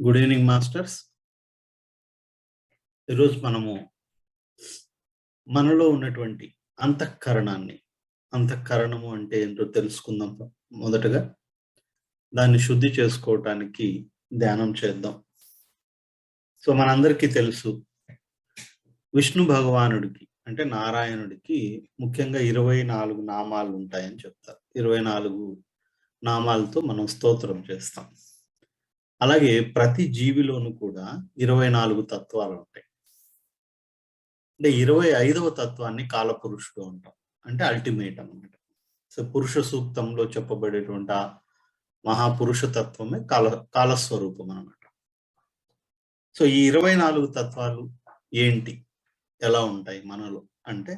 Good evening masters. ఈరోజు మనలో ఉన్నటువంటి అంతఃకరణము అంటే ఏంటో తెలుసుకుందాం. మొదటగా దాన్ని శుద్ధి చేసుకోవటానికి ధ్యానం చేద్దాం. సో మనందరికీ తెలుసు, విష్ణు భగవానుడికి అంటే నారాయణుడికి ముఖ్యంగా 24 నామాలు ఉంటాయని చెప్తారు. 24 నామాలతో మనం స్తోత్రం చేస్తాం. అలాగే ప్రతి జీవిలోనూ కూడా 24 తత్వాలు ఉంటాయి. అంటే 25వ తత్వాన్ని కాలపురుషుడు అంటాం. అంటే అల్టిమేట్ అన్నమాట. సో పురుష సూక్తంలో చెప్పబడేటువంటి ఆ మహాపురుష తత్వమే కాలస్వరూపం అన్నమాట. సో ఈ 24 తత్వాలు ఏంటి, ఎలా ఉంటాయి మనలో అంటే,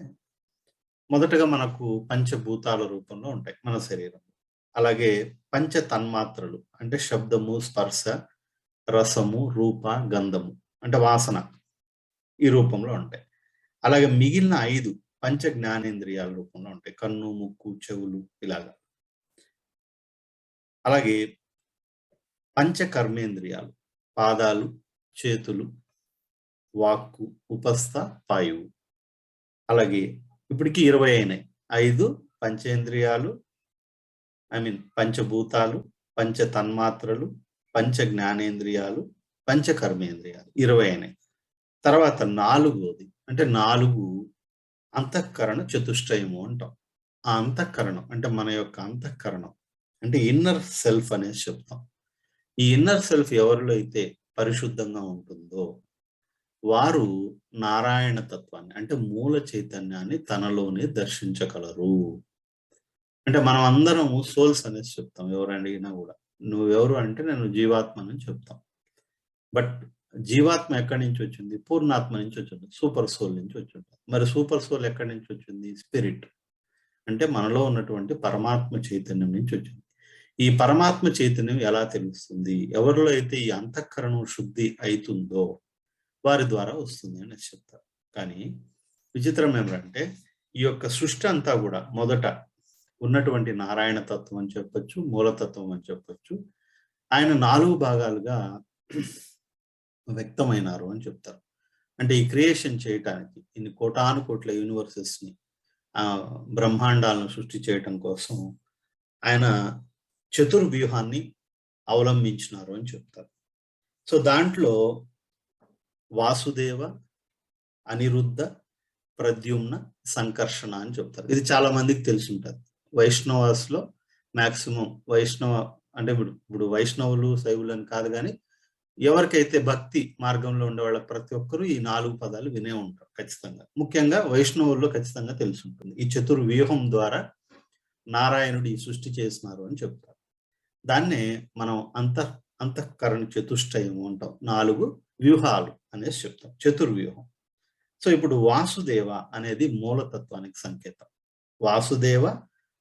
మొదటగా మనకు పంచభూతాల రూపంలో ఉంటాయి మన శరీరం. అలాగే పంచ తన్మాత్రలు అంటే శబ్దము, స్పర్శ, రసము, రూప, గంధము అంటే వాసన ఈ రూపంలో ఉంటాయి. అలాగే మిగిలిన 5 పంచ జ్ఞానేంద్రియాల రూపంలో ఉంటాయి. కన్ను, ముక్కు, చెవులు ఇలాగా. అలాగే పంచ కర్మేంద్రియాలు పాదాలు, చేతులు, వాక్కు, ఉపస్థ, పాయువు. అలాగే ఇప్పటికి 20 అయినాయి. 5 పంచేంద్రియాలు, పంచభూతాలు, పంచ తన్మాత్రలు, పంచ జ్ఞానేంద్రియాలు, పంచ కర్మేంద్రియాలు 20 అయినాయి. తర్వాత 4వది అంటే 4 అంతఃకరణ చతుష్టయము అంటాం. ఆ అంతఃకరణం అంటే మన యొక్క అంతఃకరణం అంటే ఇన్నర్ సెల్ఫ్ అనేసి చెప్తాం. ఈ ఇన్నర్ సెల్ఫ్ ఎవరిలో అయితే పరిశుద్ధంగా ఉంటుందో వారు నారాయణ తత్వాన్ని అంటే మూల చైతన్యాన్ని తనలోనే దర్శించగలరు. అంటే మనం అందరము సోల్స్ అనేసి చెప్తాం. ఎవరు అడిగినా కూడా నువ్వెవరు అంటే నేను జీవాత్మని చెప్తాం. బట్ జీవాత్మ ఎక్కడి నుంచి వచ్చింది? పూర్ణాత్మ నుంచి వచ్చింది, సూపర్ సోల్ నుంచి వచ్చింది. మరి సూపర్ సోల్ ఎక్కడి నుంచి వచ్చింది? స్పిరిట్ అంటే మనలో ఉన్నటువంటి పరమాత్మ చైతన్యం నుంచి వచ్చింది. ఈ పరమాత్మ చైతన్యం ఎలా తెలుస్తుంది? ఎవరిలో అయితే ఈ అంతఃకరణం శుద్ధి అవుతుందో వారి ద్వారా వస్తుంది అని చెప్తారు. కానీ విచిత్రం ఏమిటంటే, ఈ యొక్క సృష్టి అంతా కూడా మొదట ఉన్నటువంటి నారాయణ తత్వం అని చెప్పొచ్చు, మూలతత్వం అని చెప్పొచ్చు. ఆయన 4 భాగాలుగా వ్యక్తమైనారు అని చెప్తారు. అంటే ఈ క్రియేషన్ చేయటానికి ఇన్ని కోటాను కోట్ల యూనివర్సెస్ ని బ్రహ్మాండాలను సృష్టి చేయటం కోసం ఆయన చతుర్వ్యూహాన్ని అవలంబించినారు అని చెప్తారు. సో దాంట్లో వాసుదేవ, అనిరుద్ధ, ప్రద్యుమ్న, సంకర్షణ అని చెప్తారు. ఇది చాలా మందికి తెలిసి ఉంటుంది. వైష్ణవాస్లో మాక్సిమం వైష్ణవ అంటే ఇప్పుడు వైష్ణవులు, శైవులు అని కాదు, కానీ ఎవరికైతే భక్తి మార్గంలో ఉండే వాళ్ళ ప్రతి ఒక్కరూ ఈ 4 పదాలు వినే ఉంటారు ఖచ్చితంగా. ముఖ్యంగా వైష్ణవుల్లో ఖచ్చితంగా తెలిసి ఉంటుంది. ఈ చతుర్వ్యూహం ద్వారా నారాయణుడు ఈ సృష్టి చేసినారు అని చెప్తారు. దాన్నే మనం అంతఃకరణ చతుష్టయము అంటాం. 4 వ్యూహాలు అనేసి చెప్తాం, చతుర్వ్యూహం. సో ఇప్పుడు వాసుదేవ అనేది మూలతత్వానికి సంకేతం. వాసుదేవ,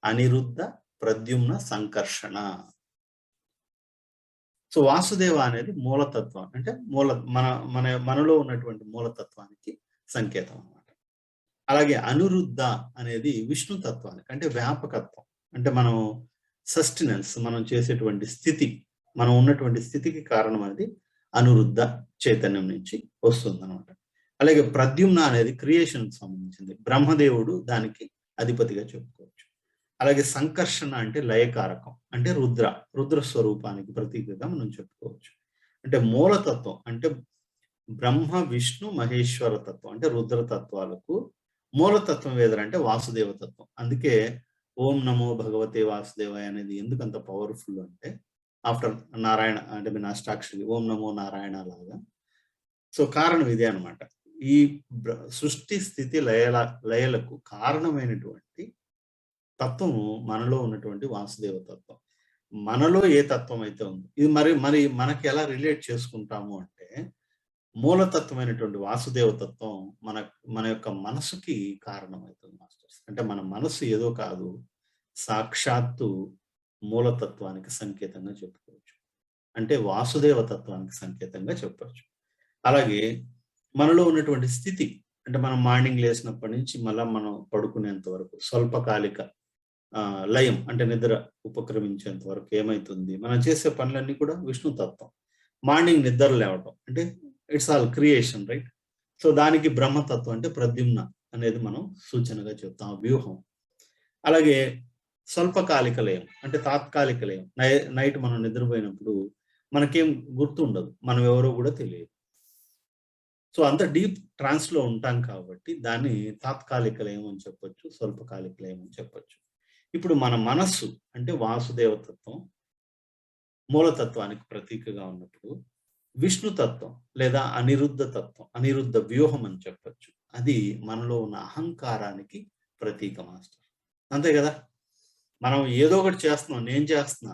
అనిరుద్ధ, ప్రద్యుమ్న, సంకర్షణ. సో వాసుదేవ అనేది మూలతత్వం అంటే మనలో ఉన్నటువంటి మూలతత్వానికి సంకేతం అన్నమాట. అలాగే అనిరుద్ధ అనేది విష్ణు తత్వానికి అంటే వ్యాపకత్వం అంటే మనం సస్టెనెన్స్, మనం చేసేటువంటి స్థితి, మనం ఉన్నటువంటి స్థితికి కారణం అనేది అనిరుద్ధ చైతన్యం నుంచి వస్తుంది అనమాట. అలాగే ప్రద్యుమ్న అనేది క్రియేషన్ సంబంధించింది, బ్రహ్మదేవుడు దానికి అధిపతిగా చెప్పుకోవచ్చు. అలాగే సంకర్షణ అంటే లయకారకం అంటే రుద్ర స్వరూపానికి ప్రతీకగా మనం చెప్పుకోవచ్చు. అంటే మూలతత్వం అంటే బ్రహ్మ, విష్ణు, మహేశ్వర తత్వం అంటే రుద్రతత్వాలకు మూలతత్వం ఏదంటే వాసుదేవ తత్వం. అందుకే ఓం నమో భగవతే వాసుదేవాయ అనేది ఎందుకంత పవర్ఫుల్ అంటే, ఆఫ్టర్ నారాయణ అంటే అష్టాక్షరి ఓం నమో నారాయణ లాగా. సో కారణం ఇదే అనమాట. ఈ సృష్టి స్థితి లయలకు కారణమైనటువంటి తత్వము మనలో ఉన్నటువంటి వాసుదేవ తత్వం. మనలో ఏ తత్వం అయితే ఉందో ఇది మరి మనకి ఎలా రిలేట్ చేసుకుంటాము అంటే, మూలతత్వమైనటువంటి వాసుదేవ తత్వం మన యొక్క మనసుకి కారణమవుతుంది మాస్టర్స్. అంటే మన మనసు ఏదో కాదు, సాక్షాత్తు మూలతత్వానికి సంకేతంగా చెప్పుకోవచ్చు. అంటే వాసుదేవ తత్వానికి సంకేతంగా చెప్పవచ్చు. అలాగే మనలో ఉన్నటువంటి స్థితి అంటే మనం మార్నింగ్ లేచినప్పటి నుంచి మళ్ళా మనం పడుకునేంత వరకు స్వల్పకాలిక లయం అంటే నిద్ర ఉపక్రమించేంత వరకు ఏమైతుంది, మనం చేసే పనులన్నీ కూడా విష్ణు తత్వం. మార్నింగ్ నిద్ర లేవటం అంటే it's all creation, right? So దానికి బ్రహ్మతత్వం అంటే ప్రద్యుమ్న అనేది మనం సూచనగా చెప్తాం, వ్యూహం. అలాగే స్వల్పకాలిక లయం అంటే తాత్కాలిక లయం. నైట్ మనం నిద్రపోయినప్పుడు మనకేం గుర్తుండదు, మనం ఎవరో కూడా తెలియదు. సో అంత డీప్ ట్రాన్స్ లో ఉంటాం కాబట్టి దాన్ని తాత్కాలిక లయం అని చెప్పొచ్చు, స్వల్పకాలిక లయం అని చెప్పొచ్చు. ఇప్పుడు మన మనస్సు అంటే వాసుదేవతత్వం మూలతత్వానికి ప్రతీకగా ఉన్నప్పుడు, విష్ణుతత్వం లేదా అనిరుద్ధ తత్వం, అనిరుద్ధ వ్యూహం అని చెప్పొచ్చు, అది మనలో ఉన్న అహంకారానికి ప్రతీక మాస్టర్. అంతే కదా? మనం ఏదో ఒకటి చేస్తున్నాం, నేను చేస్తున్నా,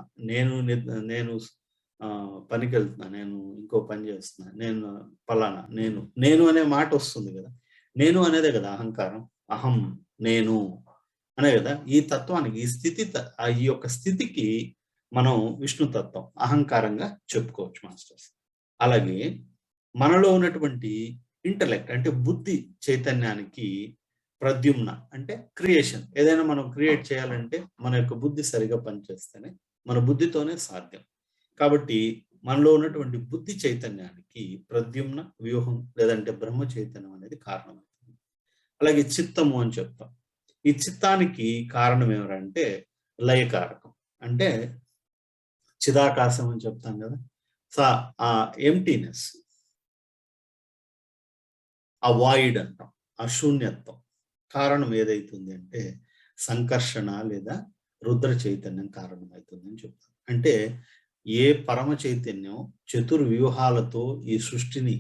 నేను పనికి వెళ్తున్నా, నేను ఇంకో పని చేస్తున్నా, నేను పలానా, నేను అనే మాట వస్తుంది కదా. నేను అనేదే కదా అహంకారం. అహం, నేను అనే కదా ఈ తత్వానికి, ఈ యొక్క స్థితికి మనం విష్ణుతత్వం అహంకారంగా చెప్పుకోవచ్చు మాస్టర్స్. అలాగే మనలో ఉన్నటువంటి ఇంటలెక్ట్ అంటే బుద్ధి చైతన్యానికి ప్రద్యుమ్న అంటే క్రియేషన్. ఏదైనా మనం క్రియేట్ చేయాలంటే మన యొక్క బుద్ధి సరిగా పనిచేస్తేనే, మన బుద్ధితోనే సాధ్యం. కాబట్టి మనలో ఉన్నటువంటి బుద్ధి చైతన్యానికి ప్రద్యుమ్న వ్యూహం లేదంటే బ్రహ్మ చైతన్యం అనేది కారణమవుతుంది. అలాగే చిత్తము అని చెప్తాం. ఈ చిత్తానికి కారణం ఎవరంటే లయకారకం అంటే చిదాకాశం అని చెప్తాం కదా. సో ఆ ఎంటీనెస్, ఆ వాయిడ్ అంటాం, ఆ శూన్యత్వం కారణం ఏదైతుంది అంటే సంకర్షణ లేదా రుద్ర చైతన్యం కారణమవుతుంది అని చెప్తాం. అంటే ఏ పరమ చైతన్యం చతుర్వ్యూహాలతో ఈ సృష్టిని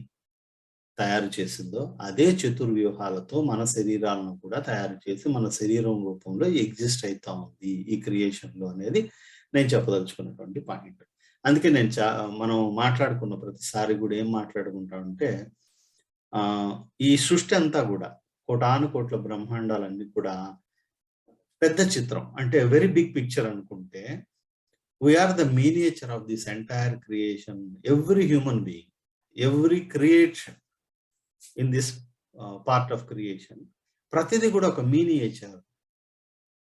తయారు చేసిందో అదే చతుర్వ్యూహాలతో మన శరీరాలను కూడా తయారు చేసి మన శరీరం రూపంలో ఎగ్జిస్ట్ అవుతా ఉంది ఈ క్రియేషన్ లో అనేది నేను చెప్పదలుచుకున్నటువంటి పాయింట్. అందుకే నేను మనం మాట్లాడుకున్న ప్రతిసారి కూడా ఏం మాట్లాడుకుంటామంటే ఈ సృష్టి అంతా కూడా కోటాను కోట్ల బ్రహ్మాండాలన్నీ కూడా పెద్ద చిత్రం అంటే వెరీ బిగ్ పిక్చర్ అనుకుంటే we are the miniature of this entire creation. Every human being, every creation in this part of creation, ప్రతిదీ కూడా ఒక మీనియేచర్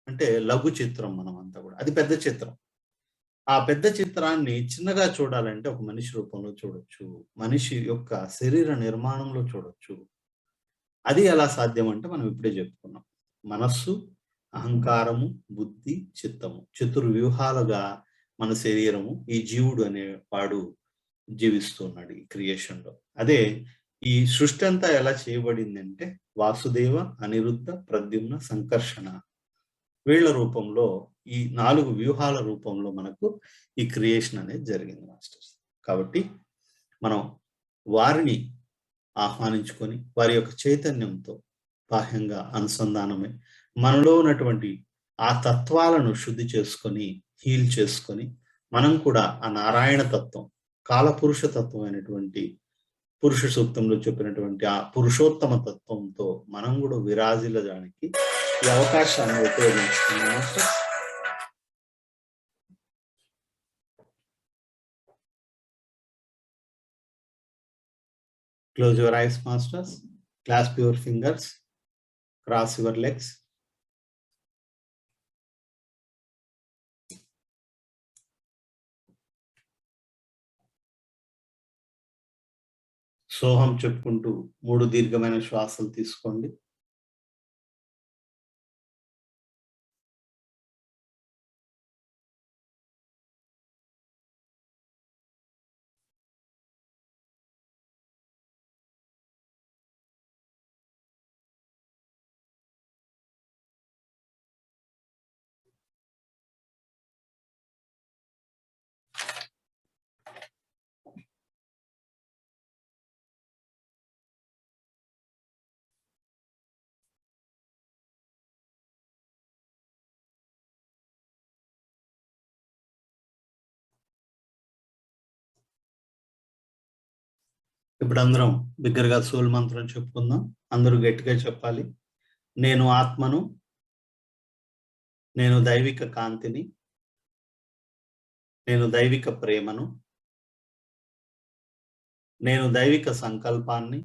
అంటే లఘు చిత్రం. మనం అంతా కూడా అది పెద్ద చిత్రం. ఆ పెద్ద చిత్రాన్ని చిన్నగా చూడాలంటే ఒక మనిషి రూపంలో చూడొచ్చు, మనిషి యొక్క శరీర నిర్మాణంలో చూడొచ్చు. అది ఎలా సాధ్యం అంటే మనం ఇప్పుడే చెప్పుకున్నాం, మనస్సు, అహంకారము, బుద్ధి, చిత్తము చతుర్వ్యూహాలుగా మన శరీరము, ఈ జీవుడు అనేవాడు జీవిస్తున్నాడు ఈ క్రియేషన్ లో. అదే ఈ సృష్టి అంతా ఎలా చేయబడింది అంటే వాసుదేవ, అనిరుద్ధ, ప్రద్యుమ్న, సంకర్షణ వీళ్ళ రూపంలో, ఈ 4 వ్యూహాల రూపంలో మనకు ఈ క్రియేషన్ అనేది జరిగింది మాస్టర్స్. కాబట్టి మనం వారిని ఆహ్వానించుకొని వారి యొక్క చైతన్యంతో బాహ్యంగా అనుసంధానమే మనలో ఉన్నటువంటి ఆ తత్వాలను శుద్ధి చేసుకొని హీల్ చేసుకొని మనం కూడా ఆ నారాయణ తత్వం, కాలపురుష తత్వం అయినటువంటి పురుష సూక్తంలో చెప్పినటువంటి ఆ పురుషోత్తమ తత్వంతో మనం కూడా విరాజిల్లడానికి ఈ అవకాశాన్ని ఉపయోగించుకున్నాం masters. Close your eyes, masters. Clasp your fingers. Cross your legs. సోహం చెప్పుకుంటూ 3 దీర్ఘమైన శ్వాసలు తీసుకోండి. ఇప్పుడు అందరం బిగ్గరగా సోల్ మంత్రం చెప్పుకుందాం. అందరూ గట్టిగా చెప్పాలి. నేను ఆత్మను, నేను దైవిక కాంతిని, నేను దైవిక ప్రేమను, నేను దైవిక సంకల్పాన్ని,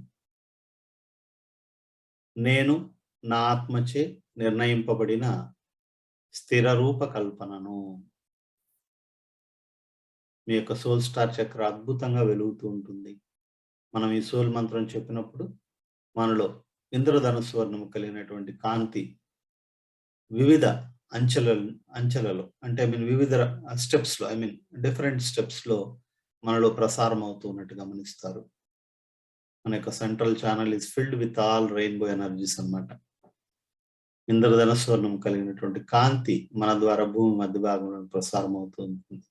నేను నా ఆత్మచే నిర్ణయింపబడిన స్థిర రూప కల్పనను. మీ యొక్క సోల్ స్టార్ చక్ర అద్భుతంగా వెలుగుతూ ఉంటుంది. మనం ఈ సోల్ మంత్రం చెప్పినప్పుడు మనలో ఇంద్రధనుస్సు వర్ణము కలిగినటువంటి కాంతి వివిధ అంచెలలో అంటే వివిధ స్టెప్స్‌లో డిఫరెంట్ స్టెప్స్‌లో మనలో ప్రసారం అవుతున్నట్టు గమనిస్తారు. మన యొక్క central channel is filled with all rainbow energies అన్నమాట. ఇంద్రధనుస్సు వర్ణం కలిగినటువంటి కాంతి మన ద్వారా భూమి మధ్య భాగంలో ప్రసారం అవుతూ ఉంటుంది.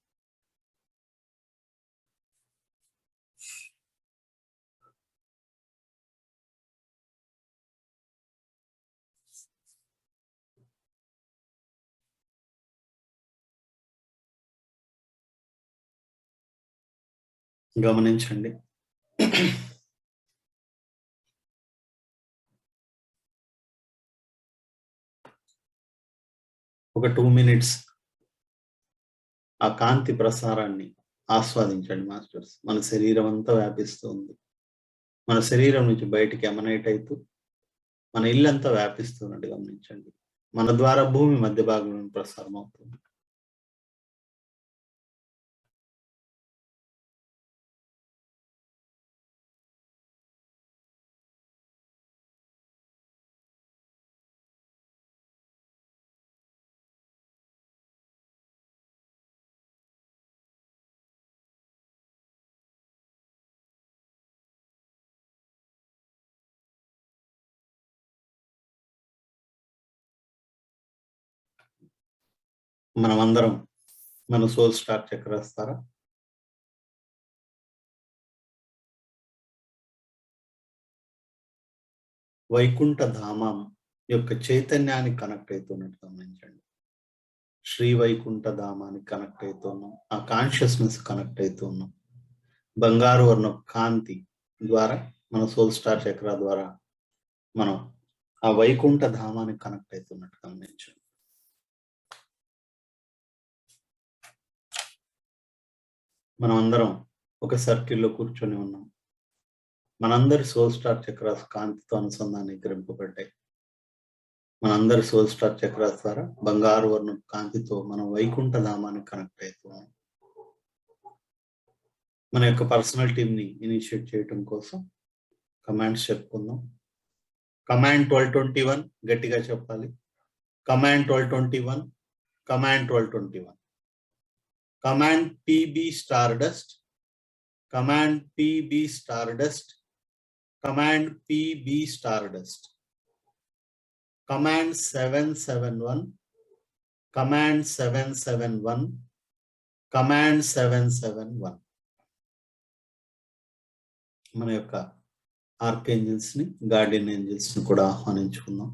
గమనించండి. ఒక 2 మినిట్స్ ఆ కాంతి ప్రసారాన్ని ఆస్వాదించండి మాస్టర్స్. మన శరీరం అంతా వ్యాపిస్తూ ఉంది. మన శరీరం నుంచి బయటికి ఎమనేట్ అయితూ మన ఇల్లంతా వ్యాపిస్తున్నట్టు గమనించండి. మన ద్వారా భూమి మధ్య భాగంలో ప్రసారం అవుతుంది. మనమందరం మన సోల్ స్టార్ చక్ర ద్వారా వైకుంఠ ధామం యొక్క చైతన్యానికి కనెక్ట్ అవుతున్నట్టు గమనించండి. శ్రీ వైకుంఠ ధామానికి కనెక్ట్ అవుతున్నాం. ఆ కాన్షియస్నెస్ కనెక్ట్ అవుతున్నాం. బంగారు వర్ణ కాంతి ద్వారా మన సోల్ స్టార్ చక్ర ద్వారా మనం ఆ వైకుంఠ ధామానికి కనెక్ట్ అవుతున్నట్టు గమనించండి. మనం అందరం ఒక సర్కిల్లో కూర్చొని ఉన్నాం. మనందరి సోల్ స్టార్ చక్రాస్ కాంతితో అనుసంధానీకరింపబడ్డాయి. మనందరి సోల్ స్టార్ చక్రాస్ ద్వారా బంగారు వర్ణం కాంతితో మనం వైకుంఠ ధామానికి కనెక్ట్ అవుతున్నాం. మన యొక్క పర్సనల్ టీమ్ ని ఇనిషియేట్ చేయడం కోసం కమాండ్స్ చెప్పుకుందాం. కమాండ్ 1221 గట్టిగా చెప్పాలి. Command 1221, command 1221. Command PB stardust, command PB stardust, command PB stardust. Command 771, command 771, command 771. మన యొక్క ఆర్కేంజల్స్ ని, గార్డియన్ ఏంజల్స్ ని కూడా ఆహ్వానించుకుందాం.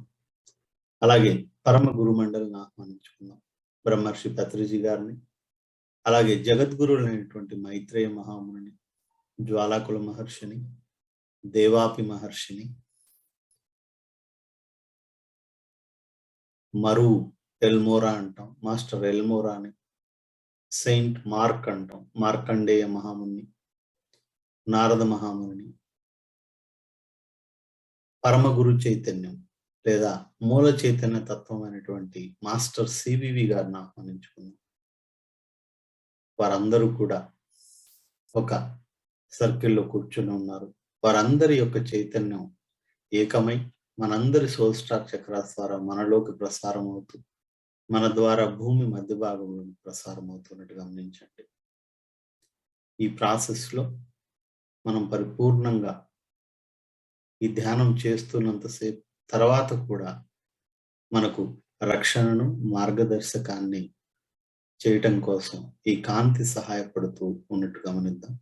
అలాగే పరమ గురు మండలిని ఆహ్వానించుకుందాం. బ్రహ్మర్షి పత్రిజీ గారిని, అలాగే జగద్గురువులైనటువంటి మైత్రేయ మహాముని, జ్వాలాకుల మహర్షిని, దేవాపి మహర్షిని, మరు ఎల్మోరా అంటాం, మాస్టర్ ఎల్మోరాని, సెయింట్ మార్క్ అంటాం, మార్కండేయ మహాముని, నారద మహాముని, పరమ గురు చైతన్యం లేదా మూల చైతన్య తత్వం అయినటువంటి మాస్టర్ సివివి గారిని ఆహ్వానించుకుందాం. వారందరూ కూడా ఒక సర్కిల్లో కూర్చొని ఉన్నారు. వారందరి యొక్క చైతన్యం ఏకమై మనందరి సోల్ స్టార్ చక్రాస్ ద్వారా మనలోకి ప్రసారం అవుతూ మన ద్వారా భూమి మధ్య భాగంలో ప్రసారం అవుతున్నట్టు గమనించండి. ఈ ప్రాసెస్లో మనం పరిపూర్ణంగా ఈ ధ్యానం చేస్తున్నంతసేపు తర్వాత కూడా మనకు రక్షణను, మార్గదర్శకాన్ని చేయటం కోసం ఈ కాంతి సహాయపడుతూ ఉన్నట్టు గమనిద్దాం.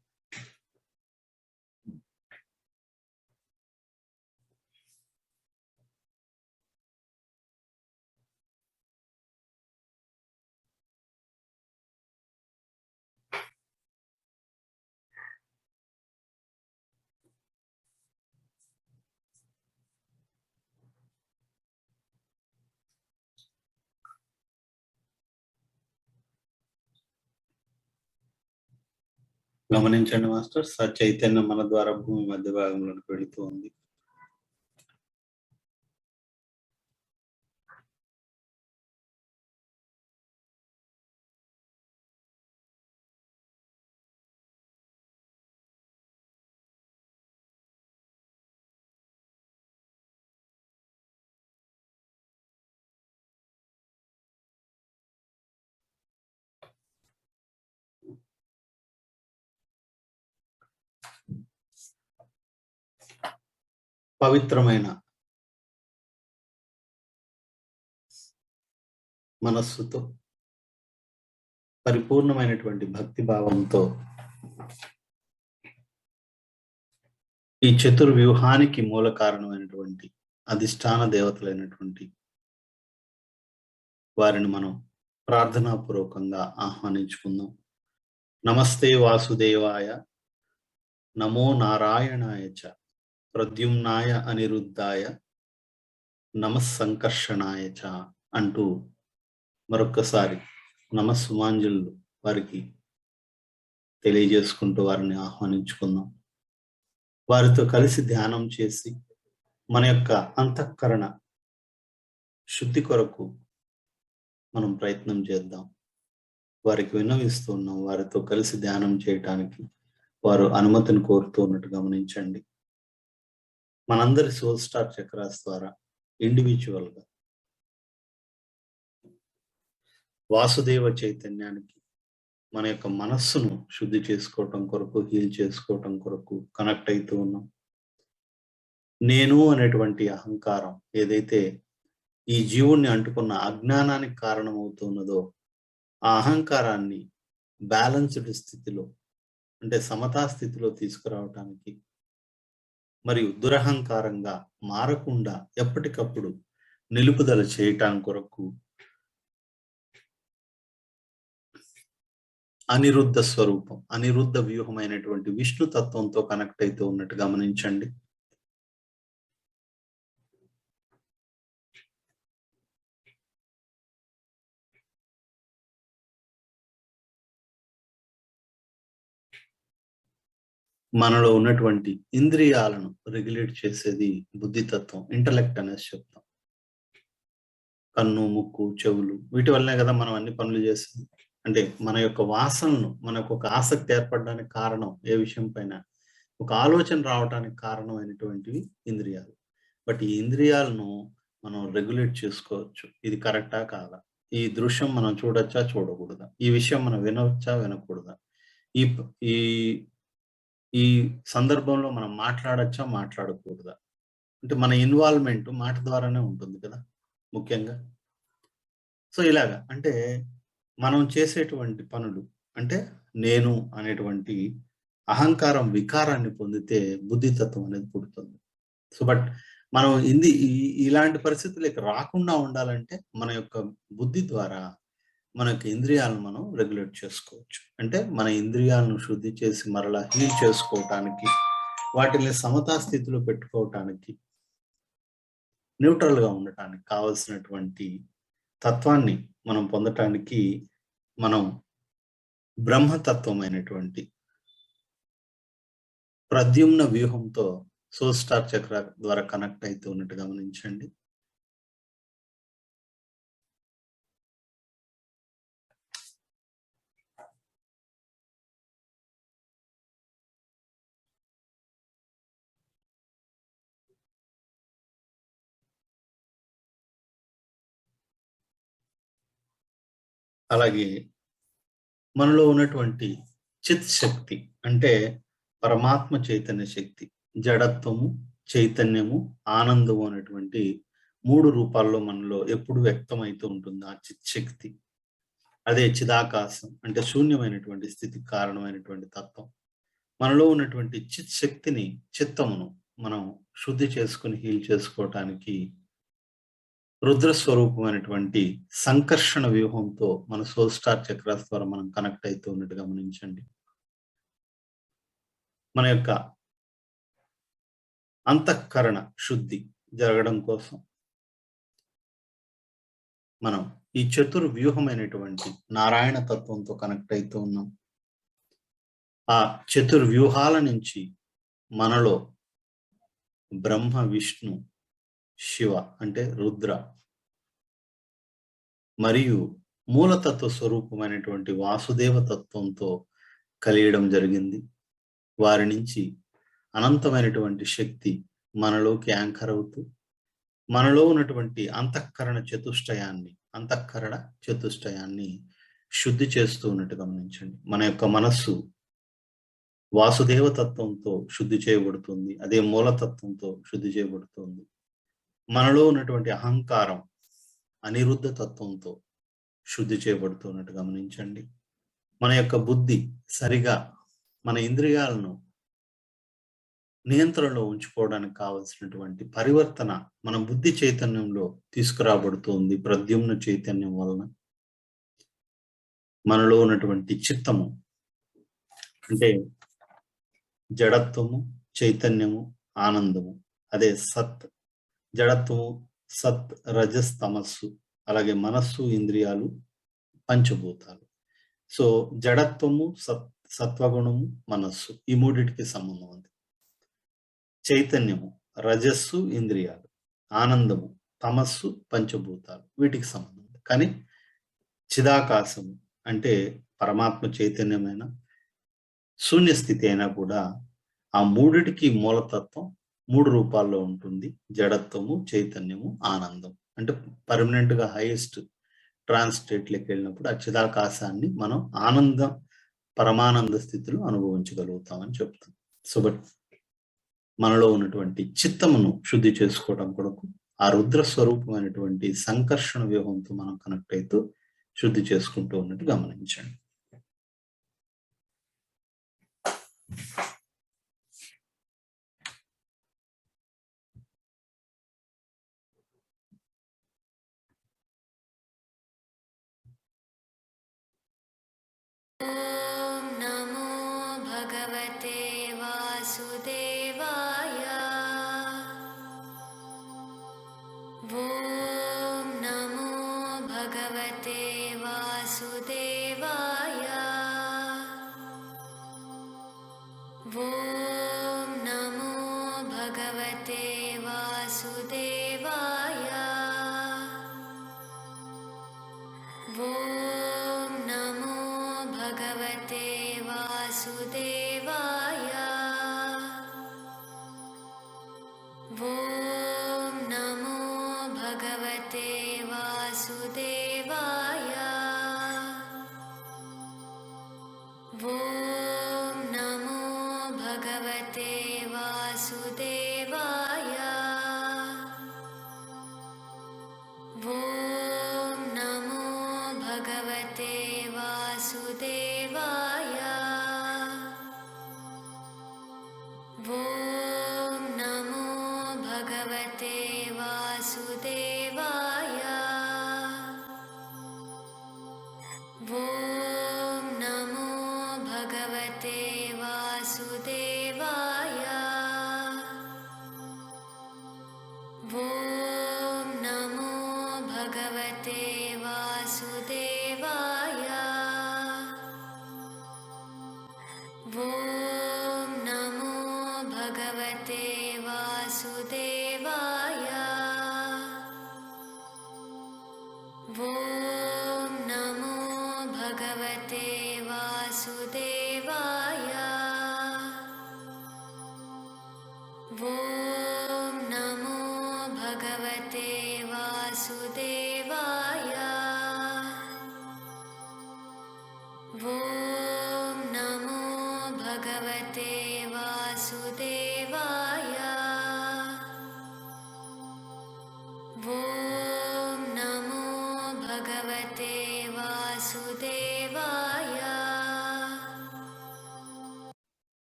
గమనించండి మాస్టర్స్, ఆ చైతన్యం మన ద్వారా భూమి మధ్య భాగంలోకి వెళుతూ ఉంది. పవిత్రమైన మనస్సుతో, పరిపూర్ణమైనటువంటి భక్తి భావంతో ఈ చతుర్వ్యూహానికి మూల కారణమైనటువంటి అధిష్టాన దేవతలైనటువంటి వారిని మనం ప్రార్థనాపూర్వకంగా ఆహ్వానించుకుందాం. నమస్తే వాసుదేవాయ, నమో నారాయణాయ చ, ప్రద్యుమ్నాయ అనిరుద్ధాయ, నమస్సంకర్షణాయ చ అంటూ మరొక్కసారి నమస్సుమాంజలు వారికి తెలియజేసుకుంటూ వారిని ఆహ్వానించుకుందాం. వారితో కలిసి ధ్యానం చేసి మన యొక్క అంతఃకరణ శుద్ధి కొరకు మనం ప్రయత్నం చేద్దాం. వారికి విన్నవిస్తున్నాం. వారితో కలిసి ధ్యానం చేయటానికి వారు అనుమతిని కోరుతూ ఉన్నట్టు గమనించండి. మనందరి సోల్ స్టార్ చక్రాస్ ద్వారా ఇండివిజువల్ గా వాసుదేవ చైతన్యానికి మన యొక్క మనస్సును శుద్ధి చేసుకోవటం కొరకు, హీల్ చేసుకోవటం కొరకు కనెక్ట్ అవుతూ ఉన్నాం. నేను అనేటువంటి అహంకారం ఏదైతే ఈ జీవుణ్ణి అంటుకున్న అజ్ఞానానికి కారణమవుతున్నదో ఆ అహంకారాన్ని బ్యాలెన్స్డ్ స్థితిలో, అంటే సమతా స్థితిలో తీసుకురావటానికి మరియు దురహంకారంగా మారకుండా ఎప్పటికప్పుడు నిలుపుదల చేయటం కొరకు అనిరుద్ధ స్వరూపం, అనిరుద్ధ వ్యూహమైనటువంటి విష్ణు తత్వంతో కనెక్ట్ అవుతూ ఉన్నట్టు గమనించండి. మనలో ఉన్నటువంటి ఇంద్రియాలను రెగ్యులేట్ చేసేది బుద్ధితత్వం, ఇంటలెక్ట్ అనేసి చెప్తాం. కన్ను, ముక్కు, చెవులు వీటి వల్లనే కదా మనం అన్ని పనులు చేస్తుంది. అంటే మన యొక్క వాసనను, మనకు ఒక ఆసక్తి ఏర్పడడానికి కారణం ఏ విషయం పైన ఒక ఆలోచన రావడానికి కారణమైనటువంటివి ఇంద్రియాలు. బట్ ఈ ఇంద్రియాలను మనం రెగ్యులేట్ చేసుకోవచ్చు. ఇది కరెక్టా కాదా, ఈ దృశ్యం మనం చూడొచ్చా చూడకూడదా, ఈ విషయం మనం వినవచ్చా వినకూడదా, ఈ ఈ ఈ సందర్భంలో మనం మాట్లాడచ్చా మాట్లాడకూడదా, అంటే మన ఇన్వాల్వ్మెంట్ మాట ద్వారానే ఉంటుంది కదా ముఖ్యంగా. సో ఇలాగా అంటే మనం చేసేటువంటి పనులు, అంటే నేను అనేటువంటి అహంకారం వికారాన్ని పొందితే బుద్ధితత్వం అనేది పుడుతుంది. సో బట్ మనం ఇలాంటి పరిస్థితులకు రాకుండా ఉండాలంటే మన యొక్క బుద్ధి ద్వారా మన యొక్క ఇంద్రియాలను మనం రెగ్యులేట్ చేసుకోవచ్చు. అంటే మన ఇంద్రియాలను శుద్ధి చేసి మరలా హీల్ చేసుకోవటానికి, వాటిని సమతా స్థితిలో పెట్టుకోవటానికి, న్యూట్రల్ గా ఉండటానికి కావలసినటువంటి తత్వాన్ని మనం పొందటానికి మనం బ్రహ్మతత్వమైనటువంటి ప్రద్యుమ్న వ్యూహంతో సోల్ స్టార్ చక్ర ద్వారా కనెక్ట్ అవుతూ ఉన్నట్టు గమనించండి. అలాగే మనలో ఉన్నటువంటి చిత్ శక్తి, అంటే పరమాత్మ చైతన్య శక్తి, జడత్వము, చైతన్యము, ఆనందము అనేటువంటి 3 రూపాల్లో మనలో ఎప్పుడు వ్యక్తమవుతూ ఉంటుంది ఆ చిత్ శక్తి. అదే చిదాకాశం, అంటే శూన్యమైనటువంటి స్థితికి కారణమైనటువంటి తత్వం. మనలో ఉన్నటువంటి చిత్ శక్తిని, చిత్తమును మనం శుద్ధి చేసుకుని హీల్ చేసుకోవటానికి రుద్రస్వరూపమైనటువంటి సంకర్షణ వ్యూహంతో మన సోల్ స్టార్ చక్రాస్ ద్వారా మనం కనెక్ట్ అవుతూ ఉన్నట్టు గమనించండి. మన యొక్క అంతఃకరణ శుద్ధి జరగడం కోసం మనం ఈ చతుర్వ్యూహమైనటువంటి నారాయణ తత్వంతో కనెక్ట్ అవుతూ ఉన్నాం. ఆ చతుర్వ్యూహాల నుంచి మనలో బ్రహ్మ, విష్ణు, శివ అంటే రుద్ర మరియు మూలతత్వ స్వరూపమైనటువంటి వాసుదేవ తత్వంతో కలియడం జరిగింది. వారి నుంచి అనంతమైనటువంటి శక్తి మనలోకి యాంకర్ అవుతూ మనలో ఉన్నటువంటి అంతఃకరణ చతుష్టయాన్ని శుద్ధి చేస్తూ ఉన్నట్టు గమనించండి. మన యొక్క మనస్సు వాసుదేవ తత్వంతో శుద్ధి చేయబడుతుంది. అదే మూలతత్వంతో శుద్ధి చేయబడుతుంది. మనలో ఉన్నటువంటి అహంకారం అనిరుద్ధ తత్వంతో శుద్ధి చేయబడుతున్నట్టు గమనించండి. మన యొక్క బుద్ధి సరిగా మన ఇంద్రియాలను నియంత్రణలో ఉంచుకోవడానికి కావలసినటువంటి పరివర్తన మన బుద్ధి చైతన్యంలో తీసుకురాబడుతుంది. ప్రద్యుమ్న చైతన్యం వలన మనలో ఉన్నటువంటి చిత్తము అంటే జడత్వము, చైతన్యము, ఆనందము, అదే సత్, జడత్వము, సత్, రజస్, తమస్సు, అలాగే మనస్సు, ఇంద్రియాలు, పంచభూతాలు. సో జడత్వము, సత్వగుణము, మనస్సు, ఈ మూడిటికి సంబంధం ఉంది. చైతన్యము, రజస్సు, ఇంద్రియాలు, ఆనందము, తమస్సు, పంచభూతాలు, వీటికి సంబంధం ఉంది. కానీ చిదాకాశము అంటే పరమాత్మ చైతన్యమైన శూన్యస్థితి అయినా కూడా ఆ మూడిటికి మూలతత్వం 3 రూపాల్లో ఉంటుంది. జడత్వము, చైతన్యము, ఆనందం. అంటే పర్మనెంట్ గా హైయెస్ట్ ట్రాన్స్ స్టేట్లోకి వెళ్ళినప్పుడు ఆ చిదాకాశాన్ని మనం ఆనందం, పరమానంద స్థితిలో అనుభవించగలుగుతామని చెప్తాం. సో బట్ మనలో ఉన్నటువంటి చిత్తమును శుద్ధి చేసుకోవడం కొరకు ఆ రుద్ర స్వరూపమైనటువంటి సంకర్షణ వ్యూహంతో మనం కనెక్ట్ అవుతూ శుద్ధి చేసుకుంటూ ఉన్నట్టు గమనించండి. ఓం నమో భగవతే వాసుదేవాయ. ఓం నమో భగవతే వాసుదేవాయ. ఓం నమో భగవతే వాసుదేవాయ. ఓం నమో భగవతే వాసుదేవాయ. ఓం నమో భగవతే వాసుదేవాయ. ఓం నమో భగవతే వాసుదేవాయ.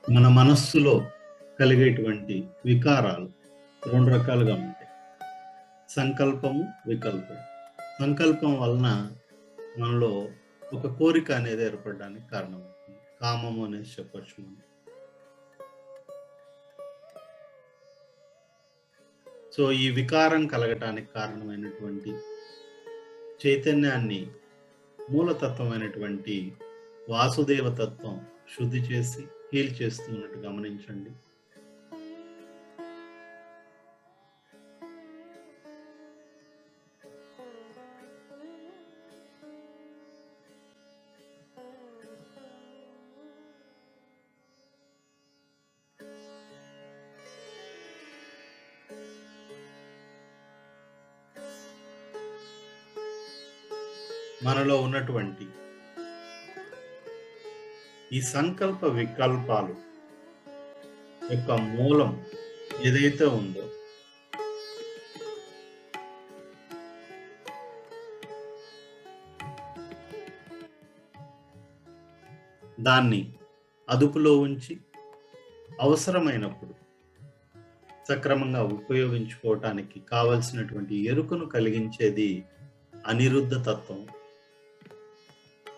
మన మనస్సులో కలిగేటువంటి వికారాలు 2 రకాలుగా ఉంటాయి. సంకల్పము, వికల్పం. సంకల్పం వలన మనలో ఒక కోరిక అనేది ఏర్పడడానికి కారణమవుతుంది. కామము అనేసి చెప్పొచ్చు మనం. సో, ఈ వికారం కలగటానికి కారణమైనటువంటి చైతన్యాన్ని మూలతత్వమైనటువంటి వాసుదేవ తత్వం శుద్ధి చేసి హీల్ చేస్తున్నట్టు గమనించండి. మనలో ఉన్నటువంటి ఈ సంకల్ప వికల్పాలు యొక్క మూలం ఏదైతే ఉందో దాన్ని అదుపులో ఉంచి అవసరమైనప్పుడు సక్రమంగా ఉపయోగించుకోవటానికి కావలసినటువంటి ఎరుకను కలిగించేది అనిరుద్ధ తత్వం.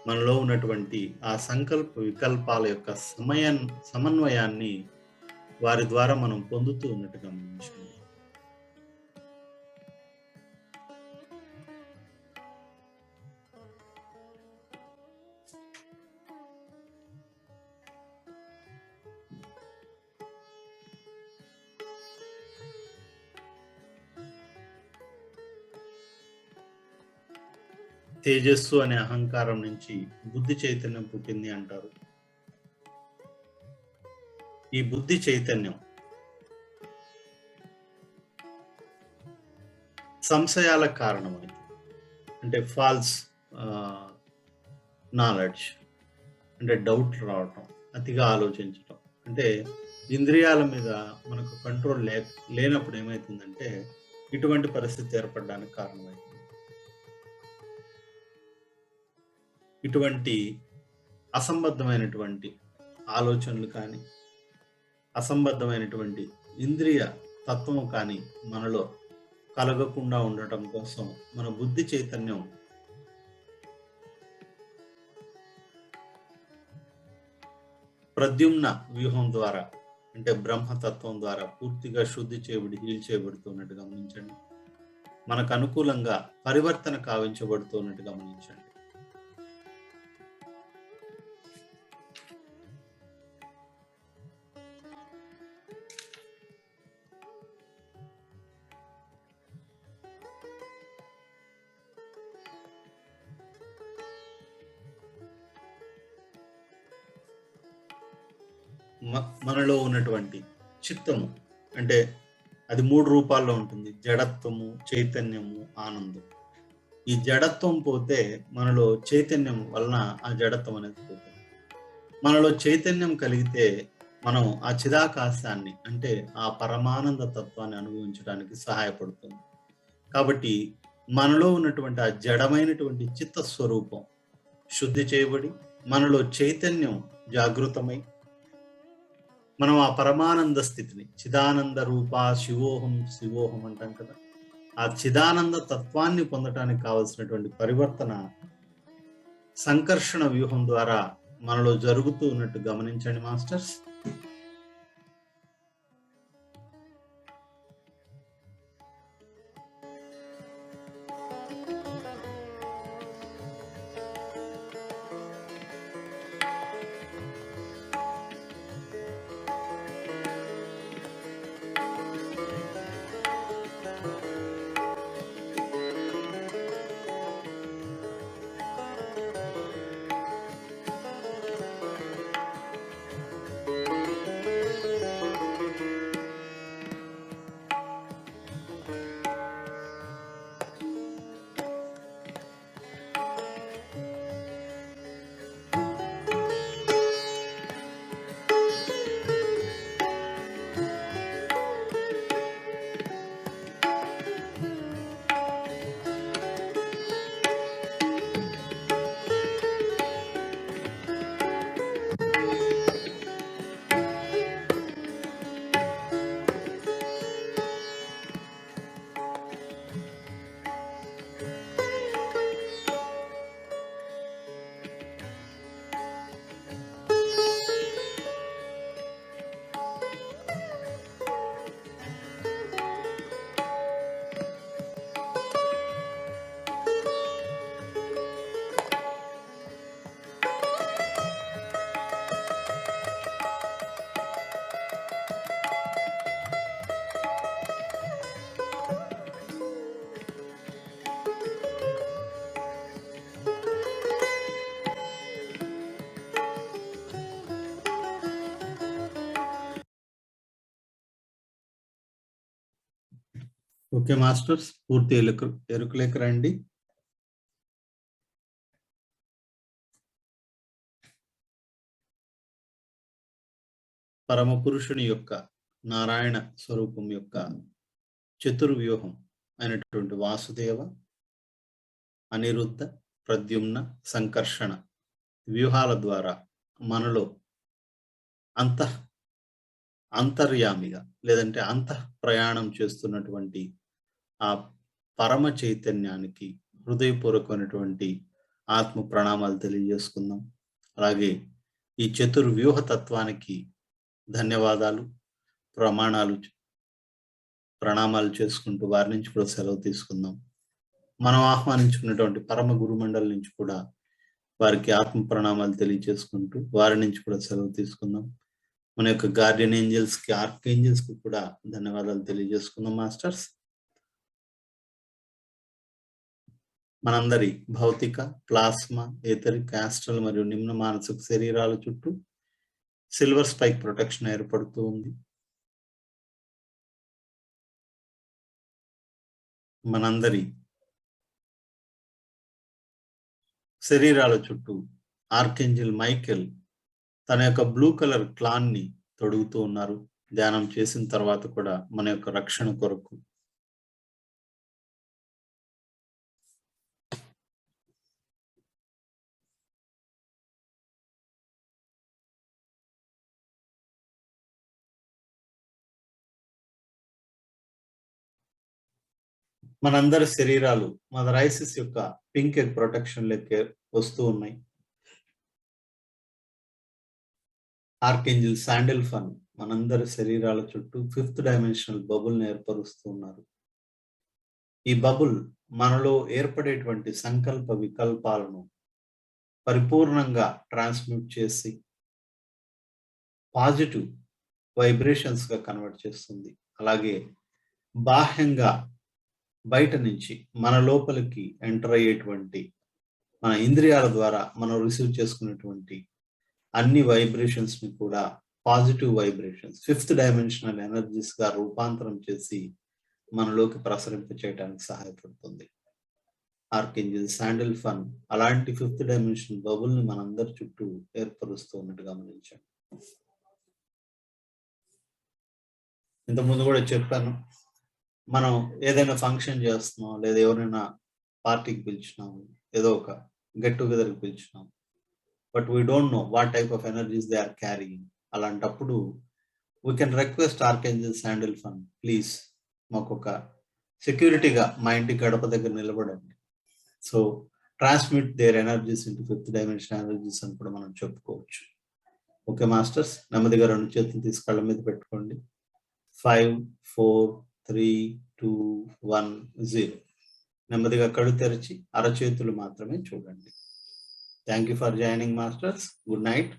మనలో ఉన్నటువంటి ఆ సంకల్ప వికల్పాల యొక్క సమన్వయాన్ని వారి ద్వారా మనం పొందుతూ ఉన్నట్టు గమనించండి. తేజస్సు అనే అహంకారం నుంచి బుద్ధి చైతన్యం పుట్టింది అంటారు. ఈ బుద్ధి చైతన్యం సంశయాలకు కారణమైంది. అంటే ఫాల్స్ నాలెడ్జ్, అంటే డౌట్ రావటం, అతిగా ఆలోచించటం. అంటే ఇంద్రియాల మీద మనకు కంట్రోల్ లేనప్పుడు ఏమవుతుందంటే ఇటువంటి పరిస్థితి ఏర్పడడానికి కారణమైంది. ఇటువంటి అసంబద్ధమైనటువంటి ఆలోచనలు కానీ అసంబద్ధమైనటువంటి ఇంద్రియ తత్వం కానీ మనలో కలగకుండా ఉండటం కోసం మన బుద్ధి చైతన్యం ప్రద్యుమ్న వ్యూహం ద్వారా, అంటే బ్రహ్మతత్వం ద్వారా పూర్తిగా శుద్ధి చేయబడి హీల్ చేయబడుతున్నట్టు గమనించండి. మనకు అనుకూలంగా పరివర్తన కావించబడుతున్నట్టు గమనించండి. మనలో ఉన్నటువంటి చిత్తము, అంటే అది 3 రూపాల్లో ఉంటుంది: జడత్వము, చైతన్యము, ఆనందం. ఈ జడత్వం పోతే మనలో చైతన్యం వలన ఆ జడత్వం అనేది పోతుంది. మనలో చైతన్యం కలిగితే మనం ఆ చిదాకాశాన్ని, అంటే ఆ పరమానంద తత్వాన్ని అనుభవించడానికి సహాయపడుతుంది. కాబట్టి మనలో ఉన్నటువంటి ఆ జడమైనటువంటి చిత్త స్వరూపం శుద్ధి చేయబడి మనలో చైతన్యం జాగృతమై మనం ఆ పరమానంద స్థితిని, చిదానంద రూప శివోహం శివోహం అంటాం కదా, ఆ చిదానంద తత్వాన్ని పొందటానికి కావలసినటువంటి పరివర్తన సంకర్షణ వ్యూహం ద్వారా మనలో జరుగుతూ ఉన్నట్టు గమనించండి మాస్టర్స్. ఓకే మాస్టర్స్, పూర్తి ఎరుకులేకి రండి. పరమ పురుషుని యొక్క నారాయణ స్వరూపం యొక్క చతుర్వ్యూహం అయినటువంటి వాసుదేవ, అనిరుద్ధ, ప్రద్యుమ్న, సంకర్షణ వ్యూహాల ద్వారా మనలో అంతర్యామిగా లేదంటే ప్రయాణం చేస్తున్నటువంటి ఆ పరమ చైతన్యానికి హృదయపూర్వకమైనటువంటి ఆత్మ ప్రణామాలు తెలియజేసుకుందాం. అలాగే ఈ చతుర్వ్యూహ తత్వానికి ధన్యవాదాలు, ప్రణామాలు చేసుకుంటూ వారి నుంచి కూడా సెలవు తీసుకుందాం. మనం ఆహ్వానించుకున్నటువంటి పరమ గురుమండలి నుంచి కూడా వారికి ఆత్మ ప్రణామాలు తెలియజేసుకుంటూ వారి నుంచి కూడా సెలవు తీసుకుందాం. మన యొక్క గార్డియన్ ఏంజల్స్ కి, ఆర్క్ ఏంజల్స్ కి కూడా ధన్యవాదాలు తెలియజేసుకుందాం. మాస్టర్స్, మనందరి భౌతిక, ప్లాస్మా, ఏథరిక్, ఆస్ట్రల్ మరియు నిమ్న మానసిక శరీరాల చుట్టూ సిల్వర్ స్పైక్ ప్రొటెక్షన్ ఏర్పడుతూ ఉంది. మనందరి శరీరాల చుట్టూ ఆర్కేంజల్ మైకెల్ తన యొక్క బ్లూ కలర్ క్లాన్ ని తొడుగుతూ ఉన్నారు. ధ్యానం చేసిన తర్వాత కూడా మన యొక్క రక్షణ కొరకు. మనందరి శరీరాలు మదర్ ఐసిస్ యొక్క పింక్ ఎగ్ ప్రొటెక్షన్ లెక్క వస్తూ ఉన్నాయి. ఆర్కేంజల్ శాండిల్ ఫన్ మనందరి శరీరాల చుట్టూ 5th డైమెన్షనల్ బబుల్ ని ఏర్పరుస్తూ ఉన్నారు. ఈ బబుల్ మనలో ఏర్పడేటువంటి సంకల్ప వికల్పాలను పరిపూర్ణంగా ట్రాన్స్మిట్ చేసి పాజిటివ్ వైబ్రేషన్స్ గా కన్వర్ట్ చేస్తుంది. అలాగే బాహ్యంగా బయట నుంచి మన లోపలికి ఎంటర్ అయ్యేటువంటి మన ఇంద్రియాల ద్వారా మనం రిసీవ్ చేసుకునేటువంటి అన్ని వైబ్రేషన్స్ ని కూడా positive vibrations, 5th dimensional energies గా రూపాంతరం చేసి మనలోకి ప్రసరింప చేయడానికి సహాయపడుతుంది. ఆర్కేంజల్ శాండిల్ ఫన్ అలాంటి 5th డైమెన్షన్ బబుల్ ని మనందరి చుట్టూ ఏర్పరుస్తూ ఉన్నట్టు గమనించండి. ఇంతకుముందు కూడా చెప్పాను, మనం ఏదైనా ఫంక్షన్ చేస్తున్నాం, లేదా ఎవరైనా పార్టీకి పిలిచినాము, ఏదో ఒక గెట్ టుగెదర్కి పిలిచినాం, but we don't know what type of energies they are carrying. అలాంటప్పుడు we can request archangel Sandalphon, please మాకు ఒక సెక్యూరిటీగా మా ఇంటి గడప దగ్గర నిలబడండి. So transmit their energies into 5th dimension energies అని కూడా మనం చెప్పుకోవచ్చు. ఓకే మాస్టర్స్, నెమ్మదిగా 2 చేతులు తీసి కళ్ళ మీద పెట్టుకోండి. 5, 4, 3, 2, 1, 0. నెమ్మదిగా కళ్ళు తెరిచి అరచేతులు మాత్రమే చూడండి. Thank you for joining masters. Good night.